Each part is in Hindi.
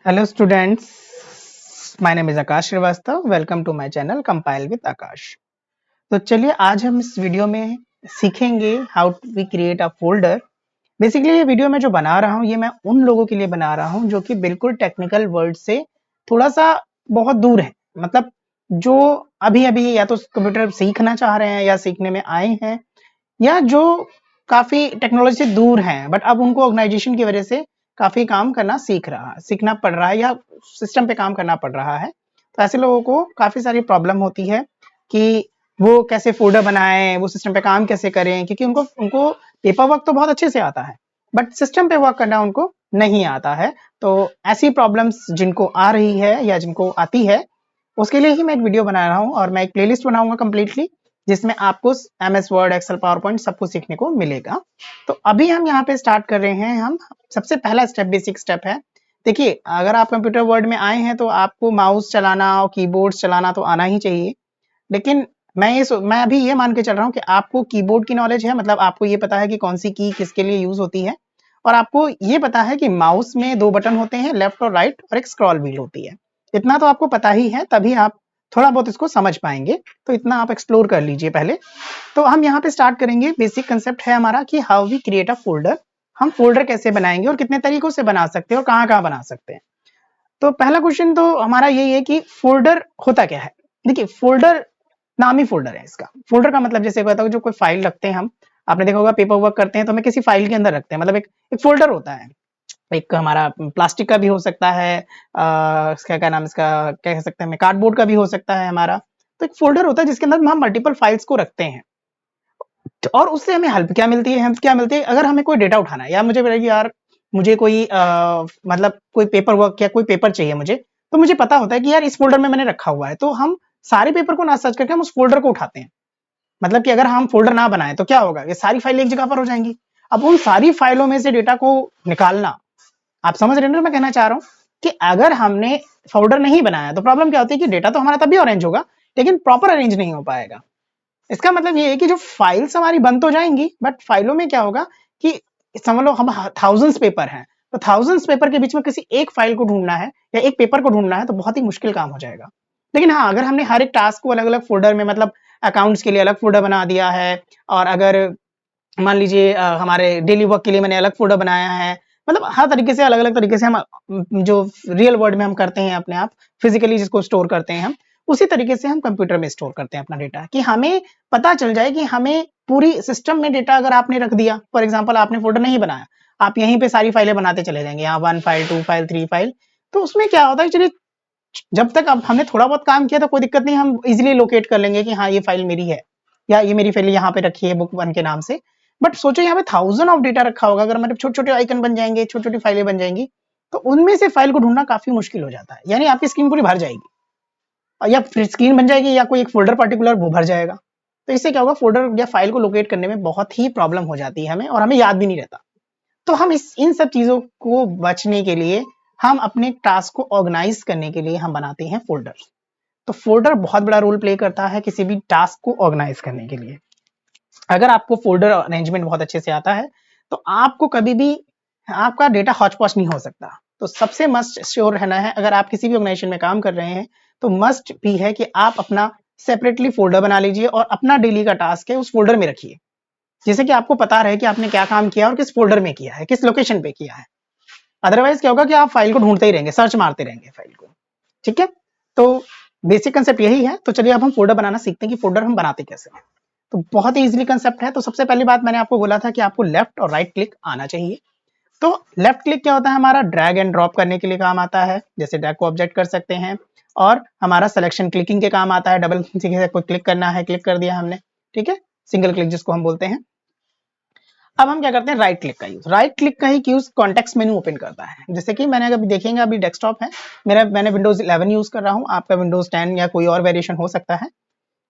Hello students, my name is Akash Srivastava. Welcome to my channel Compile with Akash. तो चलिए आज हम इस वीडियो में सीखेंगे how we create a folder. Basically ये वीडियो मैं जो बना रहा हूँ ये मैं उन लोगों के लिए बना रहा हूँ जो कि बिल्कुल टेक्निकल वर्ड से थोड़ा सा बहुत दूर है। मतलब जो अभी अभी या तो कंप्यूटर सीखना चाह रहे हैं या सीखने में आए हैं या जो काफ़ी टेक्नोलॉजी से दूर हैं बट अब उनको ऑर्गेनाइजेशन की वजह से काफ़ी काम करना सीखना पड़ रहा है या सिस्टम पे काम करना पड़ रहा है। तो ऐसे लोगों को काफ़ी सारी प्रॉब्लम होती है कि वो कैसे फ़ोल्डर बनाएँ, वो सिस्टम पे काम कैसे करें, क्योंकि उनको उनको पेपर वर्क तो बहुत अच्छे से आता है, बट सिस्टम पे वर्क करना उनको नहीं आता है। तो ऐसी प्रॉब्लम्स जिनको आ रही है या जिनको आती है, उसके लिए ही मैं एक वीडियो बना रहा हूँ और मैं एक प्लेलिस्ट बनाऊँगा कंप्लीटली, जिसमें आपको MS Word, Excel, PowerPoint सब कुछ सीखने को मिलेगा। तो अभी हम यहाँ पे स्टार्ट कर रहे हैं। हम सबसे पहला स्टेप, बेसिक स्टेप है। देखिए, अगर आप कंप्यूटर वर्ल्ड में आए हैं तो आपको माउस चलाना और कीबोर्ड चलाना तो आना ही चाहिए। लेकिन मैं अभी ये मान के चल रहा हूँ कि आपको कीबोर्ड की नॉलेज है, मतलब आपको ये पता है कि कौन सी की किसके लिए यूज होती है, और आपको ये पता है कि माउस में दो बटन होते हैं, लेफ्ट और राइट, और एक स्क्रॉल व्हील होती है। इतना तो आपको पता ही है, तभी आप थोड़ा बहुत इसको समझ पाएंगे। तो इतना आप एक्सप्लोर कर लीजिए पहले। तो हम यहाँ पे स्टार्ट करेंगे। बेसिक कंसेप्ट है हमारा कि how we create a folder. हम फोल्डर कैसे बनाएंगे और कितने तरीकों से बना सकते हैं और कहाँ कहाँ बना सकते हैं। तो पहला क्वेश्चन तो हमारा यही है कि फोल्डर होता क्या है। देखिए, फोल्डर नाम ही फोल्डर है इसका। फोल्डर का मतलब जैसे कहता हूँ, जो कोई फाइल रखते हैं हम, आपने देखा होगा पेपर वर्क करते हैं तो हमें किसी फाइल के अंदर रखते हैं, मतलब एक फोल्डर होता है। एक हमारा प्लास्टिक का भी हो सकता है, इसका क्या नाम, इसका क्या कह सकते हैं, हमें कार्डबोर्ड का भी हो सकता है हमारा। तो एक फोल्डर होता है जिसके अंदर हम मल्टीपल फाइल्स को रखते हैं। और उससे हमें हेल्प क्या मिलती है, अगर हमें कोई डेटा उठाना है या मुझे यार मुझे कोई मतलब कोई पेपर वर्क या कोई पेपर चाहिए मुझे, तो मुझे पता होता है कि यार इस फोल्डर में मैंने रखा हुआ है, तो हम सारे पेपर को ना सर्च करके हम उस फोल्डर को उठाते हैं। मतलब कि अगर हम फोल्डर ना बनाए तो क्या होगा, ये सारी फाइल एक जगह पर हो जाएंगी। अब उन सारी फाइलों में से डेटा को निकालना, आप समझ रहे हैं ना मैं कहना चाह रहा हूँ कि अगर हमने फोल्डर नहीं बनाया तो प्रॉब्लम क्या होती है कि डेटा तो हमारा तभी अरेंज होगा, लेकिन प्रॉपर अरेंज नहीं हो पाएगा। इसका मतलब ये है कि जो फाइल्स हमारी बन तो जाएंगी, बट फाइलों में क्या होगा कि समझ लो हम थाउजेंड्स पेपर हैं, तो थाउजेंड्स पेपर के बीच में किसी एक फाइल को ढूंढना है या एक पेपर को ढूंढना है तो बहुत ही मुश्किल काम हो जाएगा। लेकिन हाँ, अगर हमने हर एक टास्क को अलग अलग फोल्डर में, मतलब अकाउंट्स के लिए अलग फोल्डर बना दिया है, और अगर मान लीजिए हमारे डेली वर्क के लिए मैंने अलग फोल्डर बनाया है, मतलब हर तरीके से अलग अलग तरीके से हम जो रियल वर्ल्ड में हम करते हैं अपने आप, फिजिकली जिसको स्टोर करते हैं हम, उसी तरीके से हम कंप्यूटर में स्टोर करते हैं अपना डेटा, कि हमें पता चल जाए कि हमें पूरी सिस्टम में डेटा अगर आपने रख दिया, फॉर एग्जाम्पल आपने फोल्डर नहीं बनाया, आप यहीं पे सारी फाइलें बनाते चले जाएंगे, यहाँ 1 फाइल, 2 फाइल, 3 फाइल। तो उसमें क्या होता है, चलिए जब तक अब हमने थोड़ा बहुत काम किया तो कोई दिक्कत नहीं, हम इजिली लोकेट कर लेंगे कि हाँ ये फाइल मेरी है, या ये मेरी फाइल यहाँ पे रखी है बुक वन के नाम से। बट सोचो यहाँ पे थाउजेंड ऑफ डेटा रखा होगा, अगर मतलब छोटे छोटे आइकन बन जाएंगे, छोटी छोटी फाइलें बन जाएंगी, तो उनमें से फाइल को ढूंढना काफी मुश्किल हो जाता है। यानी आपकी स्क्रीन पूरी भर जाएगी, या फिर स्क्रीन बन जाएगी या कोई एक फोल्डर पर्टिकुलर वो भर जाएगा। तो इससे क्या होगा, फोल्डर या फाइल को लोकेट करने में बहुत ही प्रॉब्लम हो जाती है हमें, और हमें याद भी नहीं रहता। तो हम इस इन सब चीजों को बचने के लिए, हम अपने टास्क को ऑर्गेनाइज करने के लिए हम बनाते हैं फोल्डर। तो फोल्डर बहुत बड़ा रोल प्ले करता है किसी भी टास्क को ऑर्गेनाइज करने के लिए। अगर आपको फोल्डर अरेंजमेंट बहुत अच्छे से आता है तो आपको कभी भी आपका डेटा हॉच पॉच नहीं हो सकता। तो सबसे मस्ट श्योर रहना है, अगर आप किसी भी ऑर्गेनाइजेशन में काम कर रहे हैं तो मस्ट भी है कि आप अपना सेपरेटली फोल्डर बना लीजिए और अपना डेली का टास्क है उस फोल्डर में रखिए, जिससे कि आपको पता रहे कि आपने क्या काम किया और किस फोल्डर में किया है, किस लोकेशन पे किया है। अदरवाइज क्या होगा कि आप फाइल को ढूंढते ही रहेंगे, सर्च मारते रहेंगे फाइल को। ठीक है, तो बेसिक कंसेप्ट यही है। तो चलिए अब हम फोल्डर बनाना सीखते हैं कि फोल्डर हम बनाते कैसे हैं। तो बहुत ही इजीली कंसेप्ट है। तो सबसे पहली बात मैंने आपको बोला था कि आपको लेफ्ट और राइट क्लिक आना चाहिए। तो लेफ्ट क्लिक क्या होता है, हमारा ड्रैग एंड ड्रॉप करने के लिए काम आता है, जैसे ड्रैग को ऑब्जेक्ट कर सकते हैं। और हमारा सिलेक्शन क्लिकिंग के काम आता है, डबल से कोई क्लिक करना है, क्लिक कर दिया हमने, ठीक है, सिंगल क्लिक जिसको हम बोलते हैं। अब हम क्या करते हैं, राइट क्लिक का यूज। राइट क्लिक का ही यूज कॉन्टेक्स्ट मेनू ओपन करता है। जैसे कि मैंने अभी देखेंगे, अभी डेस्कटॉप है मैंने विंडोज 11 यूज कर रहा हूँ, आपका विंडोज 10 या कोई और वेरिएशन हो सकता है।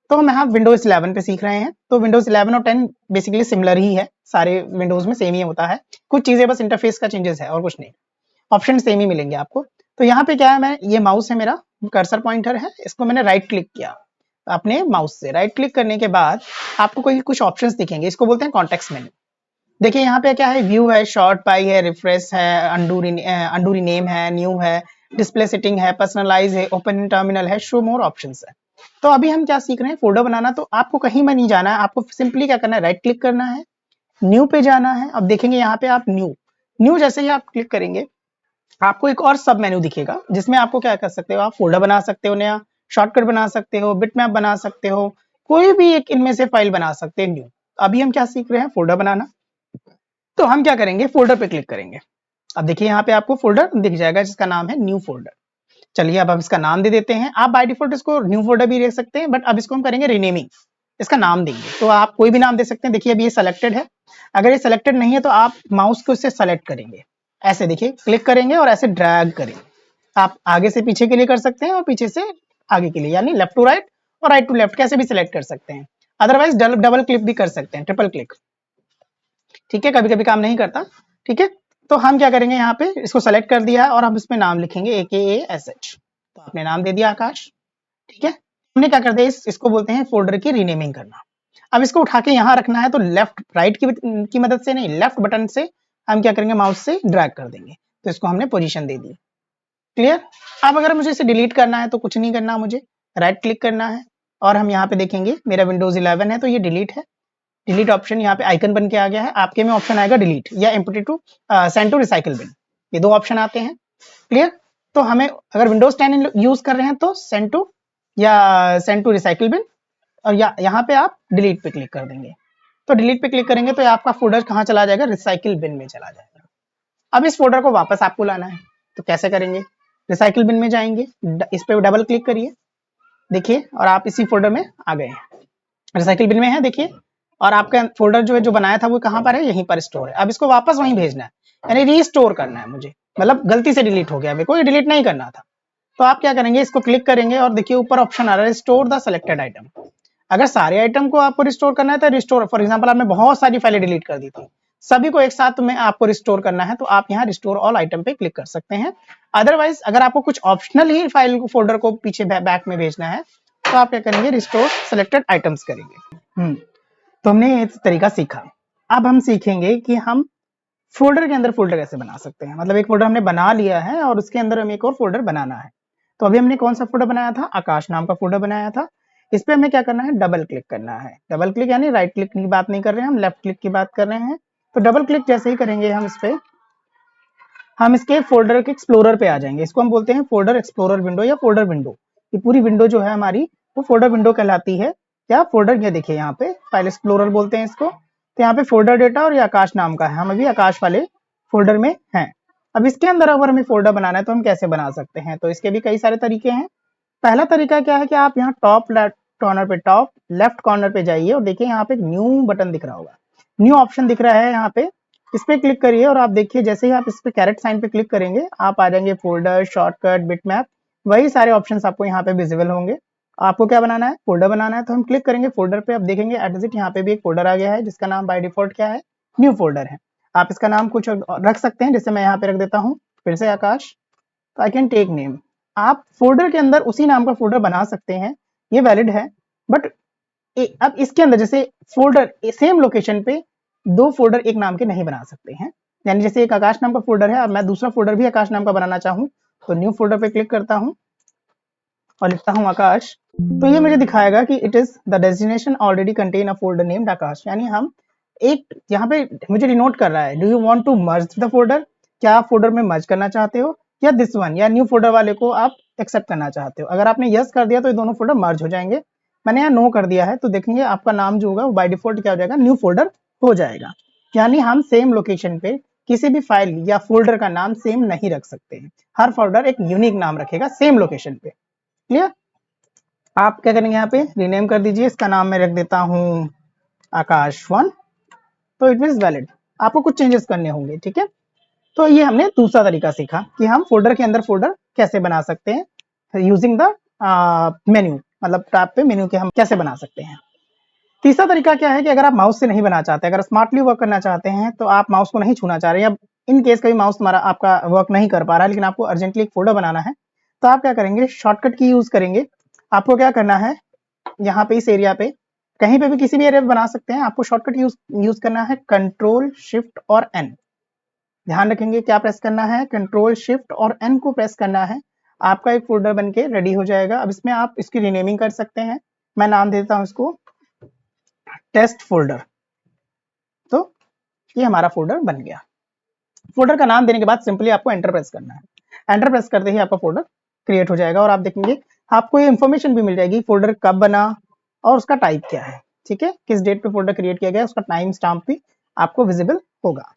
तो हम यहाँ विंडोज 11 पे सीख रहे हैं। तो विंडोज 11 और 10 बेसिकली सिमिलर ही है, सारे विंडोज में सेम ही होता है, कुछ चीजें बस इंटरफेस का चेंजेस है और कुछ नहीं, ऑप्शन सेम ही मिलेंगे आपको। तो यहाँ पे क्या है, मैं ये माउस है मेरा, कर्सर पॉइंटर है, इसको मैंने राइट क्लिक किया अपने माउस से। राइट क्लिक करने के बाद आपको कोई कुछ ऑप्शंस दिखेंगे, इसको बोलते हैं कॉन्टेक्स्ट मेनू। देखिए यहाँ पे क्या है, व्यू है, शॉर्ट पाई है, रिफ्रेश है, अंडू रीनेम है, न्यू है, डिस्प्ले सेटिंग है, पर्सनलाइज है, ओपन इन टर्मिनल है, शो मोर ऑप्शंस है। तो अभी हम क्या सीख रहे हैं, फोल्डर बनाना। तो आपको कहीं में नहीं जाना है, आपको सिंपली क्या करना है, राइट क्लिक करना है, न्यू पे जाना है। अब देखेंगे यहाँ पे आप न्यू जैसे ही आप क्लिक करेंगे आपको एक और सब मेन्यू दिखेगा, जिसमें आपको क्या कर सकते हो, आप फोल्डर बना सकते हो, नया शॉर्टकट बना सकते हो, बिटमैप बना सकते हो, कोई भी एक इनमें से फाइल बना सकते हैं न्यू। अभी हम क्या सीख रहे हैं, फोल्डर बनाना। तो हम क्या करेंगे, फोल्डर पे क्लिक करेंगे। अब देखिए यहाँ पे आपको फोल्डर दिख जाएगा जिसका नाम है न्यू फोल्डर। चलिए अब हम इसका नाम दे देते हैं। आप बाय डिफॉल्ट इसको न्यू फोल्डर भी देख सकते हैं, बट अब इसको हम करेंगे रीनेमिंग, इसका नाम देंगे। तो आप कोई भी नाम दे सकते हैं। देखिए अभी ये सिलेक्टेड है, अगर ये सिलेक्टेड नहीं है तो आप माउस को इससे सेलेक्ट करेंगे, ऐसे देखिए क्लिक करेंगे और ऐसे ड्रैग करेंगे। आप आगे से पीछे के लिए कर सकते हैं और पीछे से आगे के लिए, यानी लेफ्ट टू राइट और राइट टू लेफ्ट कैसे भी सिलेक्ट कर सकते हैं। अदरवाइज डबल क्लिक भी कर सकते हैं, ट्रिपल क्लिक, ठीक है, कभी कभी काम नहीं करता। ठीक है, तो हम क्या करेंगे, यहाँ पे इसको सेलेक्ट कर दिया है और हम इसमें नाम लिखेंगे AKASH। तो आपने नाम दे दिया आकाश। ठीक है, हमने क्या कर दिया, इसको बोलते हैं फोल्डर की रीनेमिंग करना। अब इसको उठा के यहाँ रखना है, तो लेफ्ट राइट की मदद से नहीं, लेफ्ट बटन से हम क्या करेंगे, माउस से ड्रैग कर देंगे। तो इसको हमने पोजीशन दे दी। क्लियर। अब अगर मुझे इसे डिलीट करना है तो कुछ नहीं करना, मुझे राइट क्लिक करना है और हम यहाँ पे देखेंगे मेरा विंडोज 11 है तो ये डिलीट है। डिलीट ऑप्शन यहाँ पे आइकन बन के आ गया है। आपके में ऑप्शन आएगा डिलीट या empty to send to recycle bin, ये दो ऑप्शन आते हैं। क्लियर। तो हमें अगर विंडोज 10 यूज कर रहे हैं तो सेंड टू या सेंड टू रिसाइकल बिन, और यहाँ पे आप डिलीट पे क्लिक कर देंगे। तो डिलीट पे क्लिक करेंगे तो आपका फोल्डर कहाँ चला जाएगा, रिसाइकल बिन में चला जाएगा। अब इस फोल्डर को वापस आपको लाना है, तो कैसे करेंगे, रिसाइकल बिन में जाएंगे, इस पे डबल क्लिक करिए, देखिए, और आप इसी फोल्डर में आ गए, रिसाइकल बिन में है देखिए। और आपका फोल्डर जो बनाया था वो कहाँ पर है, यहीं पर स्टोर है। अब इसको वापस वहीं भेजना है, यानी रीस्टोर करना है मुझे, मतलब गलती से डिलीट हो गया, मेरे को डिलीट नहीं करना था। तो आप क्या करेंगे, इसको क्लिक करेंगे और देखिए ऊपर ऑप्शन आ रहा है रिस्टोर द सिलेक्टेड आइटम। अगर सारे आइटम को आपको रिस्टोर करना है तो रिस्टोर, फॉर एग्जांपल आपने बहुत सारी फाइलें डिलीट कर दी थी, सभी को एक साथ में आपको रिस्टोर करना है, तो आप यहाँ रिस्टोर ऑल आइटम पे क्लिक कर सकते हैं। अदरवाइज अगर आपको कुछ ऑप्शनल ही फाइल को फोल्डर को पीछे बैक में भेजना है तो आप क्या करेंगे, रिस्टोर सिलेक्टेड आइटम्स करेंगे। तो हमने ये तरीका सीखा। अब हम सीखेंगे कि हम फोल्डर के अंदर फोल्डर कैसे बना सकते हैं। मतलब एक फोल्डर हमने बना लिया है और उसके अंदर हमें एक और फोल्डर बनाना है। तो अभी हमने कौन सा फोल्डर बनाया था, आकाश नाम का फोल्डर बनाया था। इस पे हमें क्या करना है, डबल क्लिक करना है। डबल क्लिक यानी राइट क्लिक की बात नहीं कर रहे हैं, हम लेफ्ट क्लिक की बात कर रहे हैं। तो डबल क्लिक जैसे ही करेंगे हम इस पे, हम इसके फोल्डर के एक्सप्लोरर पे आ जाएंगे। इसको हम बोलते हैं फोल्डर एक्सप्लोरर विंडो या फोल्डर विंडो। ये पूरी विंडो जो है हमारी वो फोल्डर विंडो कहलाती है। क्या फोल्डर, ये देखिए यहाँ पे फाइल एक्सप्लोरर बोलते हैं इसको। तो यहाँ पे फोल्डर डेटा और ये आकाश नाम का है, हम अभी आकाश वाले फोल्डर में हैं। अब इसके अंदर अगर हमें फोल्डर बनाना है तो हम कैसे बना सकते हैं, तो इसके भी कई सारे तरीके हैं। पहला तरीका क्या है कि आप यहाँ टॉप लेफ्ट कॉर्नर पे जाइए और देखिए यहाँ पे एक न्यू बटन दिख रहा होगा, न्यू ऑप्शन दिख रहा है यहाँ पे, इस पे क्लिक करिए और आप देखिए जैसे ही आप इस पे कैरेट साइन पे क्लिक करेंगे आप आ जाएंगे फोल्डर, शॉर्टकट, बिटमैप, वही सारे ऑप्शंस आपको यहाँ पे विजिबल होंगे। आपको क्या बनाना है, फोल्डर बनाना है, तो हम क्लिक करेंगे फोल्डर पे। अब देखेंगे एट यहाँ पे भी एक फोल्डर आ गया है जिसका नाम बाय डिफॉल्ट क्या है, न्यू फोल्डर है। आप इसका नाम कुछ रख सकते हैं, जैसे मैं यहाँ पे रख देता हूँ फिर से आकाश। तो आई कैन टेक नेम। आप फोल्डर के अंदर उसी नाम का फोल्डर बना सकते हैं, ये वैलिड है। बट अब इसके अंदर जैसे फोल्डर सेम लोकेशन पे दो फोल्डर एक नाम के नहीं बना सकते हैं। यानी जैसे एक आकाश नाम का फोल्डर है और मैं दूसरा फोल्डर भी आकाश नाम का बनाना चाहूँ, तो न्यू फोल्डर पे क्लिक करता हूँ और लिखता हूँ आकाश। तो ये मुझे दिखाएगा कि it is the destination already contain a folder named Aakash. यानी हम एक यहाँ पे मुझे डिनोट कर रहा है, do you want to merge the folder, क्या आप फोल्डर में मर्ज करना चाहते हो, या दिस वन या न्यू फोल्डर वाले को आप एक्सेप्ट करना चाहते हो। अगर आपने यस कर दिया तो ये दोनों फोल्डर मर्ज हो जाएंगे। मैंने यहाँ नो कर दिया है, तो देखेंगे आपका नाम जो होगा वो बाय डिफॉल्ट क्या हो जाएगा, न्यू फोल्डर हो जाएगा। यानी हम सेम लोकेशन पे किसी भी फाइल या फोल्डर का नाम सेम नहीं रख सकते हैं, हर फोल्डर एक यूनिक नाम रखेगा सेम लोकेशन पे। क्लियर। आप क्या करेंगे, यहाँ पे रीनेम कर दीजिए, इसका नाम मैं रख देता हूँ आकाश 1। तो इट इज वैलिड, आपको कुछ चेंजेस करने होंगे, ठीक है। तो ये हमने दूसरा तरीका सीखा कि हम फोल्डर के अंदर फोल्डर कैसे बना सकते हैं यूजिंग द मेन्यू, मतलब टैब पे मेन्यू के हम कैसे बना सकते हैं। तीसरा तरीका क्या है कि अगर आप माउस से नहीं बना चाहते, अगर स्मार्टली वर्क करना चाहते हैं, तो आप माउस को नहीं छूना चाह रहे हैं, या इन केस कभी माउस हमारा आपका वर्क नहीं कर पा रहा है लेकिन आपको अर्जेंटली एक फोल्डर बनाना है, तो आप क्या करेंगे, शॉर्टकट की यूज करेंगे। आपको क्या करना है, यहाँ पे इस एरिया पे कहीं पे भी किसी भी एरिया पे बना सकते हैं, आपको शॉर्टकट यूज करना है कंट्रोल शिफ्ट और एन। ध्यान रखेंगे क्या प्रेस करना है, कंट्रोल शिफ्ट और एन को प्रेस करना है, आपका एक फोल्डर बनके रेडी हो जाएगा। अब इसमें आप इसकी रीनेमिंग कर सकते हैं, मैं नाम देता हूं इसको टेस्ट फोल्डर। तो ये हमारा फोल्डर बन गया। फोल्डर का नाम देने के बाद सिंपली आपको एंटर प्रेस करना है, एंटर प्रेस करते ही आपका फोल्डर क्रिएट हो जाएगा और आप देखेंगे आपको ये इन्फॉर्मेशन भी मिल जाएगी फोल्डर कब बना और उसका टाइप क्या है, ठीक है, किस डेट पे फोल्डर क्रिएट किया गया, उसका टाइम स्टाम्प भी आपको विजिबल होगा।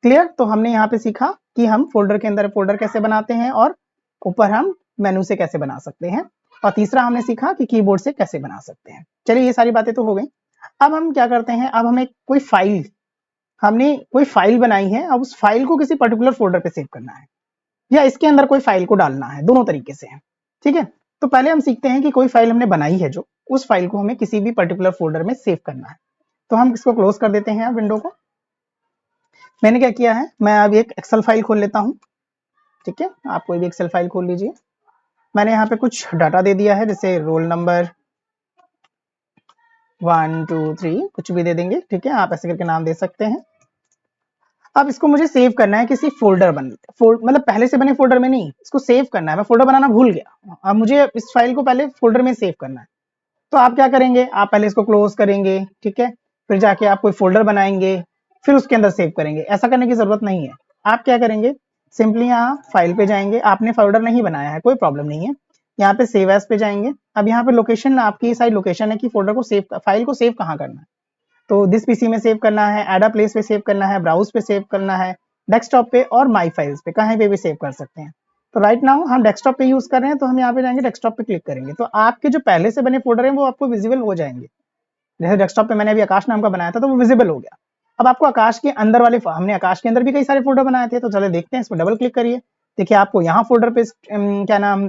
क्लियर। तो हमने यहाँ पे सीखा कि हम फोल्डर के अंदर फोल्डर कैसे बनाते हैं और ऊपर हम मेनू से कैसे बना सकते हैं, और तीसरा हमने सीखा कि कीबोर्ड से कैसे बना सकते हैं। चलिए ये सारी बातें तो हो गई। अब हम क्या करते हैं, अब हमें हमने कोई फाइल बनाई है, अब उस फाइल को किसी पर्टिकुलर फोल्डर पे सेव करना है या इसके अंदर कोई फाइल को डालना है, दोनों तरीके से है, ठीक है। तो पहले हम सीखते हैं कि कोई फाइल हमने बनाई है जो, उस फाइल को हमें किसी भी पर्टिकुलर फोल्डर में सेव करना है। तो हम इसको क्लोज कर देते हैं विंडो को। मैंने क्या किया है, मैं अभी एक एक्सेल फाइल खोल लेता हूं, ठीक है, आप कोई भी एक्सेल फाइल खोल लीजिए। मैंने यहाँ पे कुछ डाटा दे दिया है, जैसे रोल नंबर 1 2 3 कुछ भी दे देंगे, ठीक है, आप ऐसे करके नाम दे सकते हैं। अब इसको मुझे सेव करना है किसी मतलब पहले से बने फोल्डर में नहीं, इसको सेव करना है। मैं फोल्डर बनाना भूल गया, अब मुझे इस फाइल को पहले फोल्डर में सेव करना है। तो आप क्या करेंगे, आप पहले इसको क्लोज करेंगे, ठीक है, फिर जाके आप कोई फोल्डर बनाएंगे, फिर उसके अंदर सेव करेंगे। ऐसा करने की जरूरत नहीं है। आप क्या करेंगे, सिंपली यहाँ फाइल पे जाएंगे, आपने फोल्डर नहीं बनाया है कोई प्रॉब्लम नहीं है, यहाँ पे सेव एज पे जाएंगे। अब यहाँ पे लोकेशन आपकी सारी लोकेशन है कि फोल्डर को सेव, फाइल को सेव कहाँ करना है। तो दिस पीसी में सेव करना है, एड अ प्लेस पे सेव करना है, ब्राउज पे सेव करना है, डेस्कटॉप पे और माई फाइल्स पे, कहीं पे भी सेव कर सकते हैं। तो राइट नाउ हम डेस्कटॉप पे यूज कर रहे हैं, तो हम यहाँ पे जाएंगे, डेस्कटॉप पे क्लिक करेंगे, तो आपके जो पहले से बने फोल्डर हैं वो आपको विजिबल हो जाएंगे। जैसे डेस्कटॉप पे मैंने अभी आकाश नाम का बनाया था तो वो विजिबल हो गया। अब आपको आकाश के अंदर वाले, हमने आकाश के अंदर भी कई सारे फोल्डर बनाए थे, तो चले देखते हैं, इस पर डबल क्लिक करिए। देखिए आपको यहाँ फोल्डर पे क्या नाम,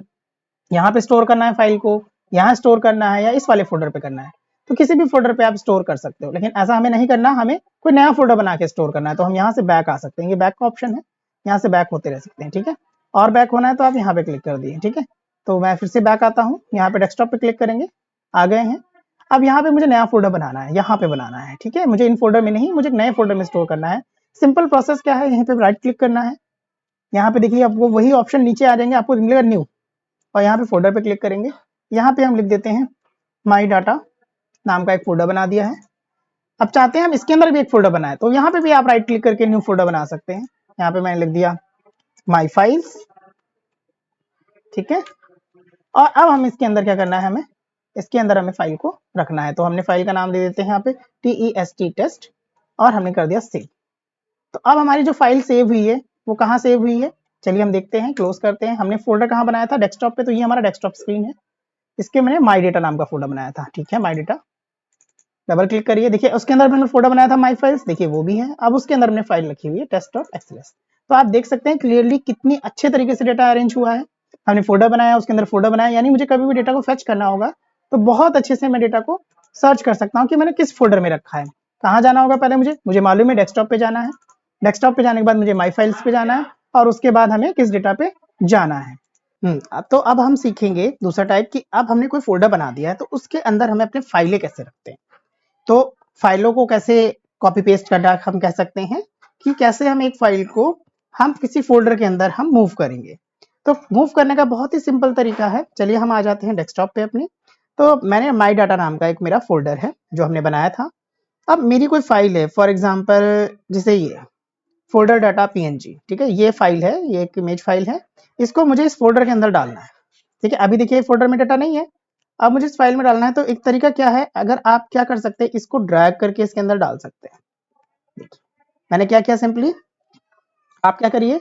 यहाँ पे स्टोर करना है फाइल को, यहाँ स्टोर करना है या इस वाले फोल्डर पे करना है, तो किसी भी फोल्डर पे आप स्टोर कर सकते हो। लेकिन ऐसा हमें नहीं करना, हमें कोई नया फोल्डर बना के स्टोर करना है। तो हम यहाँ से बैक आ सकते हैं, ये बैक का ऑप्शन है, यहाँ से बैक होते रह सकते हैं, ठीक है। और बैक होना है तो आप यहाँ पे क्लिक कर दिए, ठीक है। तो मैं फिर से बैक आता हूँ, यहाँ पे डेस्कटॉप पे क्लिक करेंगे, आ गए हैं। अब यहाँ पे मुझे नया फोल्डर बनाना है, यहाँ पे बनाना है, ठीक है, मुझे इन फोल्डर में नहीं, मुझे नए फोल्डर में स्टोर करना है। सिंपल प्रोसेस क्या है, यहाँ पे राइट क्लिक करना है, यहाँ पे देखिए आपको वही ऑप्शन नीचे आ जाएंगे, आपको मिलेगा न्यू, और यहाँ पे फोल्डर पे क्लिक करेंगे। यहाँ पे हम लिख देते हैं माई डाटा नाम का एक फोल्डर बना दिया है। अब चाहते हैं हम इसके अंदर भी एक फोल्डर बनाए, तो यहाँ पे भी आप राइट क्लिक करके न्यू फोल्डर बना सकते हैं। यहाँ पे मैंने लिख दिया माई फाइल्स, ठीक है। और अब हम इसके अंदर क्या करना है, हमें इसके अंदर हमें फाइल को रखना है, तो हमने फाइल का नाम दे देते हैं यहाँ पे TEST टेस्ट, और हमने कर दिया सेव। तो अब हमारी जो फाइल सेव हुई है वो कहाँ सेव हुई है, चलिए हम देखते हैं, क्लोज करते हैं। हमने फोल्डर कहाँ बनाया था, डेस्कटॉप पे, तो ये हमारा डेस्कटॉप स्क्रीन है। इसके मैंने माई डेटा नाम का फोल्डर बनाया था, ठीक है, माई डेटा। डबल क्लिक करिए, देखिए उसके अंदर मैंने फोल्डर बनाया था माई फाइल्स, देखिए वो भी है। अब उसके अंदर हमने फाइल रखी हुई है test.xls। तो आप देख सकते हैं क्लियरली कितनी अच्छे तरीके से डेटा अरेंज हुआ है। हमने फोल्डर बनाया, उसके अंदर फोल्डर बनाया, यानी मुझे कभी भी डेटा को फेच करना होगा तो बहुत अच्छे से मैं डेटा को सर्च कर सकता हूँ कि मैंने किस फोल्डर में रखा है। कहाँ जाना होगा, पहले मुझे मालूम है डेस्कटॉप पे जाना है, डेस्कटॉप पे जाने के बाद मुझे माई फाइल्स पे जाना है, और उसके बाद हमें किस डेटा पे जाना है। तो अब हम सीखेंगे दूसरा टाइप कि अब हमने कोई फोल्डर बना दिया है तो उसके अंदर हमें अपने फाइलें कैसे रखते हैं। तो फाइलों को कैसे कॉपी पेस्ट करना हम कह सकते हैं कि कैसे हम एक फाइल को हम किसी फोल्डर के अंदर हम मूव करेंगे। तो मूव करने का बहुत ही सिंपल तरीका है, चलिए हम आ जाते हैं डेस्कटॉप पे अपने। तो मैंने माई डाटा नाम का एक मेरा फोल्डर है जो हमने बनाया था। अब मेरी कोई फाइल है, फॉर एग्जाम्पल जैसे ये फोल्डर डाटा PNG, ठीक है, ये फाइल है, ये एक इमेज फाइल है, इसको मुझे इस फोल्डर के अंदर डालना है, ठीक है। अभी देखिए फोल्डर में डाटा नहीं है, अब मुझे इस फाइल में डालना है। तो एक तरीका क्या है, अगर आप क्या कर सकते हैं, इसको ड्रैग करके इसके अंदर डाल सकते हैं। देखिए मैंने क्या किया, सिंपली आप क्या करिए,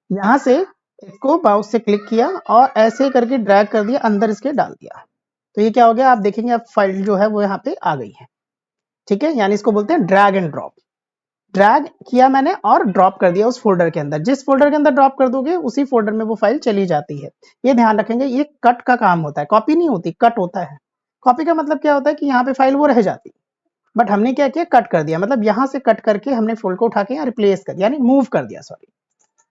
यहाँ से इसको माउस से क्लिक किया और ऐसे करके ड्रैग कर दिया, अंदर इसके डाल दिया। तो ये क्या हो गया, आप देखेंगे अब फाइल जो है वो यहाँ पे आ गई है, ठीक है, यानी इसको बोलते हैं ड्रैग एंड ड्रॉप। ड्रैग किया मैंने और ड्रॉप कर दिया उस फोल्डर के अंदर, जिस फोल्डर के अंदर ड्रॉप कर दोगे उसी फोल्डर में वो फाइल चली जाती है। ये ध्यान रखेंगे, ये कट का काम होता है, कॉपी नहीं होती, कट होता है। कॉपी का मतलब क्या होता है कि यहाँ पे फाइल वो रह जाती, बट हमने क्या किया, कट कर दिया, मतलब यहाँ से कट करके हमने फोल्डर को उठा के रिप्लेस कर दिया, यानी मूव कर दिया, सॉरी,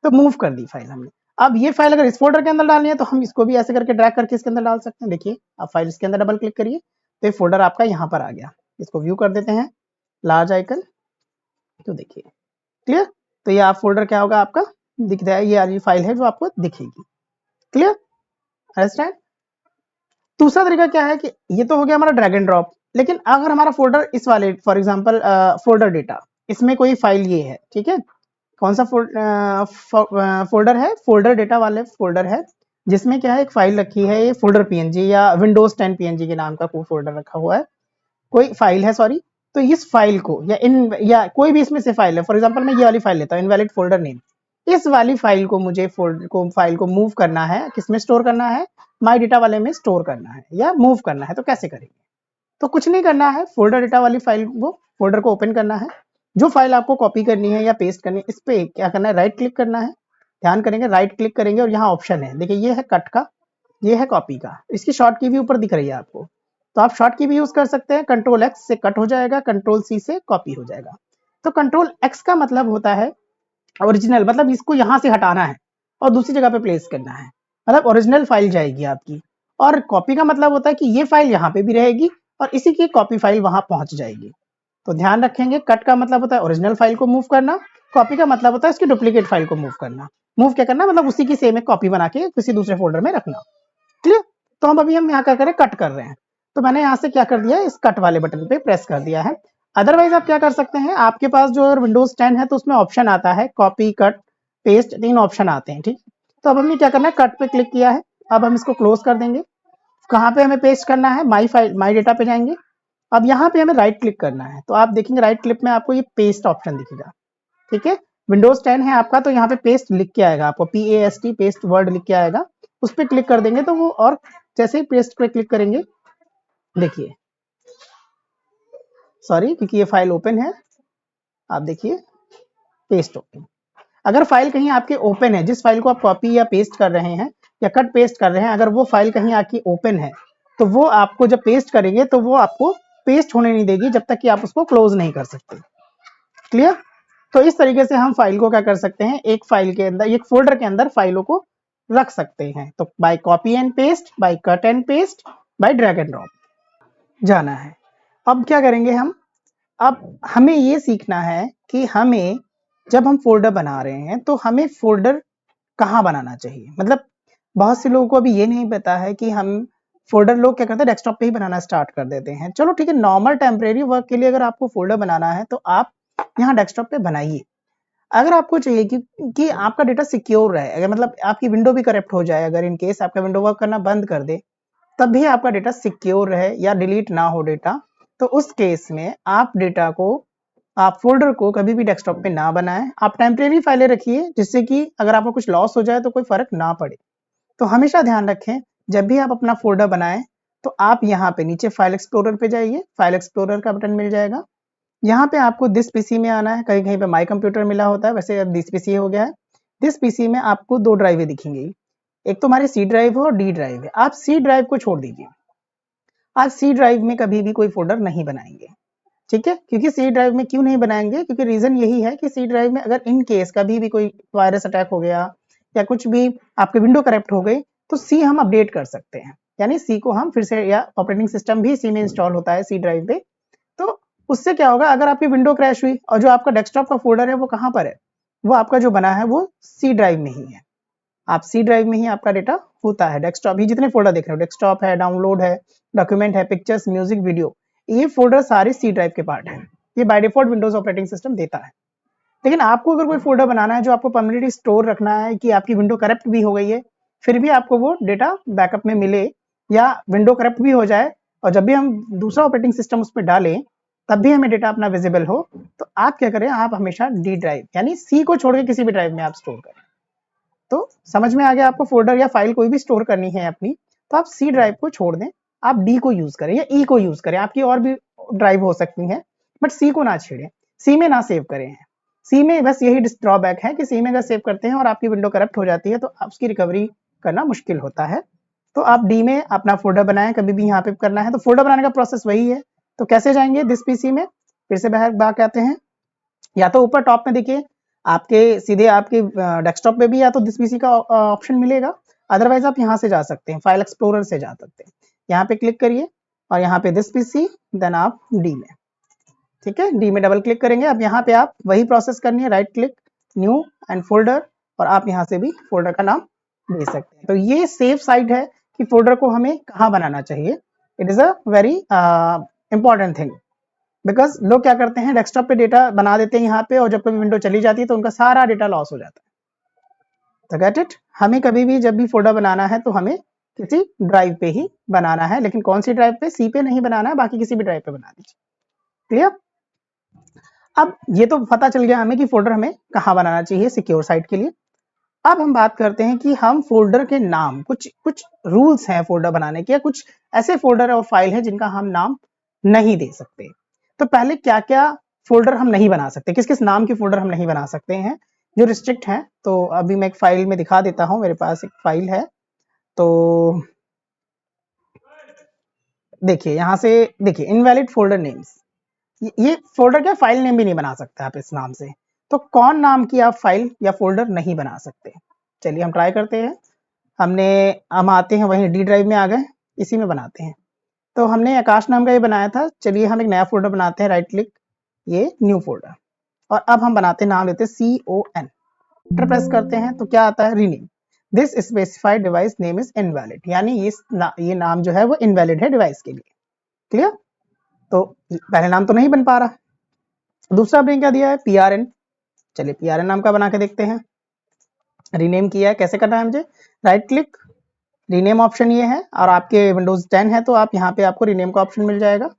तो मूव कर दी फाइल हमने। अब ये फाइल अगर इस फोल्डर के अंदर डालनी है तो हम इसको भी ऐसे करके ड्रैग करके इसके अंदर डाल सकते हैं। देखिए अब फाइल इसके अंदर डबल क्लिक करिए तो ये फोल्डर आपका यहाँ पर आ गया। इसको व्यू कर देते हैं, लार्ज आइकन, तो देखिए क्लियर। तो ये आप फोल्डर क्या होगा आपका दिख रहा है, ये वाली फाइल है जो आपको दिखेगी। Clear, understand. दूसरा तरीका क्या है कि ये तो हो गया हमारा ड्रैग एंड ड्रॉप, लेकिन अगर हमारा फोल्डर इस वाले फॉर एग्जांपल फोल्डर डेटा, इसमें कोई फाइल ये है, ठीक है, कौन सा फोल्डर है, फोल्डर डेटा वाले फोल्डर है, जिसमें क्या है एक फाइल रखी है, ये फोल्डर पीएनजी या विंडोज 10 पीएनजी के नाम का कोई फोल्डर रखा हुआ है, कोई फाइल है सॉरी। तो इस फाइल को या कोई भी इसमें से फाइल है, फॉर एग्जांपल मैं ये वाली फाइल लेता हूँ, इनवैलिड फोल्डर नेम, इस वाली फाइल को मुझे फाइल को मूव करना है, किसमें स्टोर करना है, माई डेटा वाले में स्टोर करना है या मूव करना है। तो कैसे करेंगे, तो कुछ नहीं करना है, फोल्डर डेटा वाली फाइल को फोल्डर को ओपन करना है, जो फाइल आपको कॉपी करनी है या पेस्ट करनी है, इस पे क्या करना है, राइट क्लिक करना है, ध्यान करेंगे राइट क्लिक करेंगे और यहाँ ऑप्शन है, देखिए ये है कट का, ये है कॉपी का, इसकी शॉर्ट की भी ऊपर दिख रही है आपको, तो आप शॉर्ट की भी यूज कर सकते हैं, कंट्रोल एक्स से कट हो जाएगा, कंट्रोल सी से कॉपी हो जाएगा। तो कंट्रोल एक्स का मतलब होता है ओरिजिनल, मतलब इसको यहाँ से हटाना है और दूसरी जगह पे प्लेस करना है, मतलब ओरिजिनल फाइल जाएगी आपकी। और कॉपी का मतलब होता है कि ये फाइल यहाँ पे भी रहेगी और इसी की कॉपी फाइल वहां पहुंच जाएगी। तो ध्यान रखेंगे, कट का मतलब होता है ओरिजिनल फाइल को मूव करना, कॉपी का मतलब होता है इसकी डुप्लीकेट फाइल को मूव करना। मूव क्या करना, मतलब उसी की सेम एक कॉपी बना के किसी दूसरे फोल्डर में रखना। क्लियर। तो हम यहाँ क्या करें, कट कर रहे हैं, तो मैंने यहाँ से क्या कर दिया, इस कट वाले बटन पे प्रेस कर दिया है। अदरवाइज आप क्या कर सकते हैं, आपके पास जो विंडोज 10 है तो उसमें ऑप्शन आता है कॉपी कट पेस्ट, 3 ऑप्शन आते हैं, ठीक। तो अब हमने क्या करना है, कट पे क्लिक किया है, अब हम इसको क्लोज कर देंगे। कहाँ पे हमें पेस्ट करना है, माई फाइल माई डेटा पे जाएंगे, अब यहाँ पे हमें राइट क्लिक करना है, तो आप देखेंगे राइट क्लिक में आपको ये पेस्ट ऑप्शन दिखेगा, ठीक है। विंडोज 10 है आपका तो यहाँ पे पेस्ट लिख के आएगा, आपको PAST पेस्ट वर्ड लिख के आएगा, उस पर क्लिक कर देंगे तो वो, और जैसे ही पेस्ट पे क्लिक करेंगे, देखिए सॉरी क्योंकि ये फाइल ओपन है, आप देखिए पेस्ट ओपन। अगर फाइल कहीं आपके ओपन है, जिस फाइल को आप कॉपी या पेस्ट कर रहे हैं या कट पेस्ट कर रहे हैं, अगर वो फाइल कहीं आपकी ओपन है तो वो आपको जब पेस्ट करेंगे तो वो आपको पेस्ट होने नहीं देगी जब तक कि आप उसको क्लोज नहीं कर सकते। क्लियर। तो इस तरीके से हम फाइल को क्या कर सकते हैं, एक फाइल के अंदर, एक फोल्डर के अंदर फाइलों को रख सकते हैं। तो by copy and paste, by cut and paste, by drag and drop जाना है। अब क्या करेंगे हम, अब हमें ये सीखना है कि हमें जब हम फोल्डर बना रहे हैं तो हमें फोल्डर कहाँ बनाना चाहिए। मतलब बहुत से लोगों को अभी ये नहीं पता है कि हम फोल्डर, लोग क्या करते हैं डेस्कटॉप पे ही बनाना स्टार्ट कर देते हैं। चलो ठीक है, नॉर्मल टेम्परेरी वर्क के लिए अगर आपको फोल्डर बनाना है तो आप यहाँ डेस्कटॉप पे बनाइए। अगर आपको चाहिए कि आपका डेटा सिक्योर रहे, अगर मतलब आपकी विंडो भी करप्ट हो जाए, अगर इन केस आपका विंडो वर्क करना बंद कर दे तब भी आपका डेटा सिक्योर रहे या डिलीट ना हो डेटा, तो उस केस में आप डेटा को, आप फोल्डर को कभी भी डेस्कटॉप पे ना बनाएं। आप टेम्परेरी फाइलें रखिए जिससे कि अगर आपको कुछ लॉस हो जाए तो कोई फर्क ना पड़े। तो हमेशा ध्यान रखें, जब भी आप अपना फोल्डर बनाएं तो आप यहाँ पे नीचे फाइल एक्सप्लोरर पे जाइए, फाइल एक्सप्लोरर का बटन मिल जाएगा, यहाँ पे आपको दिस पीसी में आना है, कहीं कहीं पे माई कंप्यूटर मिला होता है, वैसे अब दिस पीसी हो गया है। दिस पीसी में आपको 2 ड्राइवें दिखेंगी, एक तो हमारी C ड्राइव है और D ड्राइव है। आप C ड्राइव को छोड़ दीजिए, आज C ड्राइव में कभी भी कोई फोल्डर नहीं बनाएंगे, ठीक है। क्योंकि C ड्राइव में क्यों नहीं बनाएंगे, क्योंकि रीजन यही है कि C ड्राइव में अगर इन केस कभी भी कोई वायरस अटैक हो गया या कुछ भी आपके विंडो करप्ट हो गई तो C हम अपडेट कर सकते हैं, यानी C को हम फिर से, या ऑपरेटिंग सिस्टम भी C में इंस्टॉल होता है C ड्राइव पे। तो उससे क्या होगा, अगर आपकी विंडो क्रैश हुई और जो आपका डेस्कटॉप का फोल्डर है वो कहाँ पर है, वो आपका जो बना है वो C ड्राइव में ही है। आप C ड्राइव में ही आपका डेटा होता है। डेस्कटॉप, ये जितने फोल्डर देख रहे हो, डेस्कटॉप है, डाउनलोड है, डॉक्यूमेंट है, पिक्चर्स, म्यूजिक, वीडियो, ये फोल्डर सारे C ड्राइव के पार्ट हैं। ये by default Windows operating system देता है। लेकिन आपको अगर कोई फोल्डर बनाना है जो आपको परमानेंटली स्टोर रखना है, कि आपकी विंडो करप्ट भी हो गई है फिर भी आपको वो डेटा बैकअप में मिले, या विंडो करप्ट भी हो जाए और जब भी हम दूसरा ऑपरेटिंग सिस्टम उस पर डालें तब भी हमें डेटा अपना विजिबल हो, तो आप क्या करें, आप हमेशा D ड्राइव यानी C को छोड़ के किसी भी ड्राइव में आप स्टोर करें। तो समझ में आ गया आपको, फोल्डर या फाइल कोई भी स्टोर करनी है अपनी तो आप C ड्राइव को छोड़ दें, आप D को यूज करें या E को यूज करें, आपकी और भी ड्राइव हो सकती हैं, बट C को ना छेड़ें, C में ना सेव करें। C में बस यही ड्रॉबैक है कि C में अगर सेव करते हैं और आपकी विंडो करप्ट हो जाती है तो उसकी रिकवरी करना मुश्किल होता है। तो आप D में अपना फोल्डर बनाएं, कभी भी यहाँ पे करना है तो फोल्डर बनाने का प्रोसेस वही है। तो कैसे जाएंगे, दिस पीसी में फिर से बाहर आते हैं, या तो ऊपर टॉप में देखिए आपके सीधे आपके डेस्कटॉप पे भी या तो दिस पीसी का ऑप्शन मिलेगा, अदरवाइज आप यहाँ से जा सकते हैं, फाइल एक्सप्लोरर से जा सकते हैं। यहाँ पे क्लिक करिए और यहाँ पे दिस पीसी, देन आप D में, ठीक है, D में डबल क्लिक करेंगे। अब यहाँ पे आप वही प्रोसेस करनी है, right click, new and folder, और आप यहाँ से भी फोल्डर का नाम दे सकते हैं। तो ये सेफ साइड है कि फोल्डर को हमें कहाँ बनाना चाहिए। It is a very important thing, because लोग क्या करते हैं, डेस्कटॉप पे डेटा बना देते हैं यहाँ पे, और जब कभी विंडो चली जाती है तो उनका सारा डेटा लॉस हो जाता है। तो गेट इट, हमें कभी भी जब भी फोल्डर बनाना है तो हमें किसी ड्राइव पे ही बनाना है, लेकिन कौन सी ड्राइव पे, सी पे नहीं बनाना है, बाकी किसी भी ड्राइव पे बना दीजिए। क्लियर? अब ये तो पता चल गया हमें कि फोल्डर हमें कहाँ बनाना चाहिए सिक्योर साइट के लिए। अब हम बात करते हैं कि हम फोल्डर के नाम, कुछ कुछ रूल्स हैं फोल्डर बनाने के, या कुछ ऐसे फोल्डर और फाइल है जिनका हम नाम नहीं दे सकते। तो पहले क्या क्या फोल्डर हम नहीं बना सकते, किस किस नाम के फोल्डर हम नहीं बना सकते हैं जो रिस्ट्रिक्ट हैं। तो अभी मैं एक फाइल में दिखा देता हूं, मेरे पास एक फाइल है। तो देखिए यहाँ से, देखिए इनवैलिड फोल्डर नेम्स, ये फोल्डर क्या, फाइल नेम भी नहीं बना सकते आप इस नाम से। तो कौन नाम की आप फाइल या फोल्डर नहीं बना सकते, चलिए हम ट्राई करते हैं। हम आते हैं वहीं डी ड्राइव में आ गए, इसी में बनाते हैं। तो हमने आकाश नाम का ये बनाया था, चलिए हम एक नया फोल्डर बनाते हैं, राइट क्लिक, ये न्यू फोल्डर, और अब हम बनाते हैं, नाम लेते हैं CON, एंटर प्रेस करते हैं तो क्या आता है, rename this specified device name is invalid, यानी ये नाम जो है वो इनवैलिड है डिवाइस के लिए। क्लियर? तो पहले नाम तो नहीं बन पा रहा। दूसरा हमने क्या दिया है, PRN, चलिए PRN नाम का बना के देखते हैं। रीनेम किया है, कैसे करना है मुझे, राइट क्लिक, रीनेम ऑप्शन ये है, और आपके विंडोज 10 है तो आप यहाँ पे आपको रीनेम का ऑप्शन मिल जाएगा,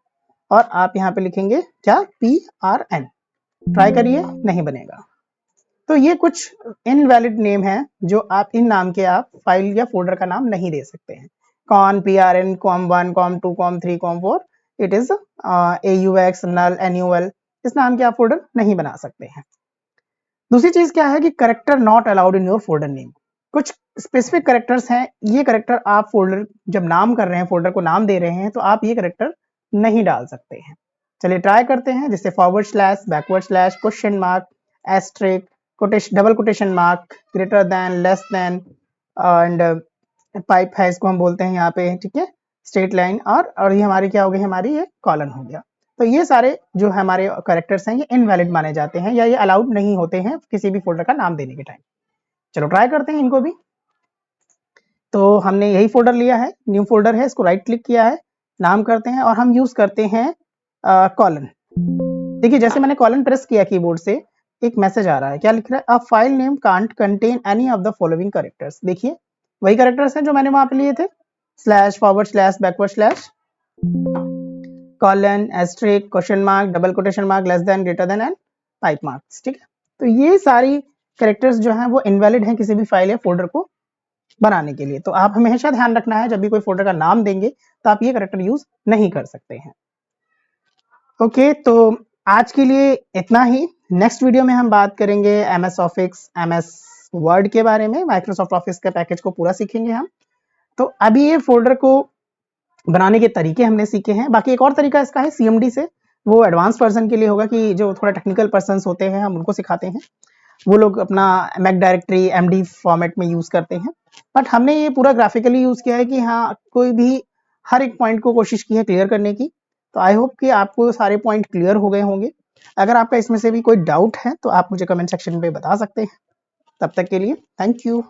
और आप यहाँ पे लिखेंगे क्या, PRN, ट्राई करिए, नहीं बनेगा। तो ये कुछ इनवैलिड नेम है जो आप, इन नाम के आप फाइल या फोल्डर का नाम नहीं दे सकते हैं। CON, PRN, com1, com2, com3, com4, it is AUX, null, NUL, इस नाम के आप फोल्डर नहीं बना सकते हैं। दूसरी चीज क्या है कि character not allowed in your folder name, कुछ स्पेसिफिक करेक्टर्स हैं, ये करेक्टर आप फोल्डर जब नाम कर रहे हैं, फोल्डर को नाम दे रहे हैं, तो आप ये करेक्टर नहीं डाल सकते हैं। चलिए ट्राई करते हैं, जैसे forward slash, backward slash, question mark, asterisk, quotation, double quotation mark, greater than, less than, and pipe है इसको हम बोलते हैं यहाँ पे, ठीक है, स्ट्रेट लाइन, और ये हमारी क्या हो गई, हमारी ये कॉलन हो गया। तो ये सारे जो हमारे कैरेक्टर्स हैं ये इनवैलिड माने जाते हैं, या ये अलाउड नहीं होते हैं किसी भी फोल्डर का नाम देने के टाइम। चलो ट्राई करते हैं इनको भी। तो हमने यही फोल्डर लिया है, न्यू फोल्डर है, इसको राइट क्लिक किया है, नाम करते हैं, और हम यूज करते हैं कॉलन। देखिए जैसे मैंने कॉलन प्रेस किया कीबोर्ड से, एक मैसेज आ रहा है, क्या लिख रहा है, a file name can't contain any of the following characters. देखिए वही कैरेक्टर्स हैं जो मैंने वहां पे लिए थे, slash, forward slash, backward slash, colon, asterisk, question mark, double quotation mark, less than, greater than, and pipe marks. ठीक है, तो ये सारी कैरेक्टर्स जो हैं वो इनवैलिड हैं किसी भी फाइल या फोल्डर को बनाने के लिए। तो आप हमेशा ध्यान रखना है, जब भी कोई फोल्डर का नाम देंगे तो आप ये कैरेक्टर यूज नहीं कर सकते हैं। ओके, तो आज के लिए इतना ही। नेक्स्ट वीडियो में हम बात करेंगे MS ऑफिस, MS वर्ड के बारे में, माइक्रोसॉफ्ट ऑफिस के पैकेज को पूरा सीखेंगे हम। तो अभी ये फोल्डर को बनाने के तरीके हमने सीखे हैं। बाकी एक और तरीका इसका है CMD से, वो एडवांस पर्सन के लिए होगा, कि जो थोड़ा टेक्निकल पर्सन होते हैं हम उनको सिखाते हैं, वो लोग अपना मैक डायरेक्टरी MD फॉर्मेट में यूज करते हैं। बट हमने ये पूरा ग्राफिकली यूज किया है कि हाँ, कोई भी हर एक पॉइंट को कोशिश की है क्लियर करने की। तो आई होप कि आपको सारे पॉइंट क्लियर हो गए होंगे। अगर आपका इसमें से भी कोई डाउट है तो आप मुझे कमेंट सेक्शन में बता सकते हैं। तब तक के लिए थैंक यू।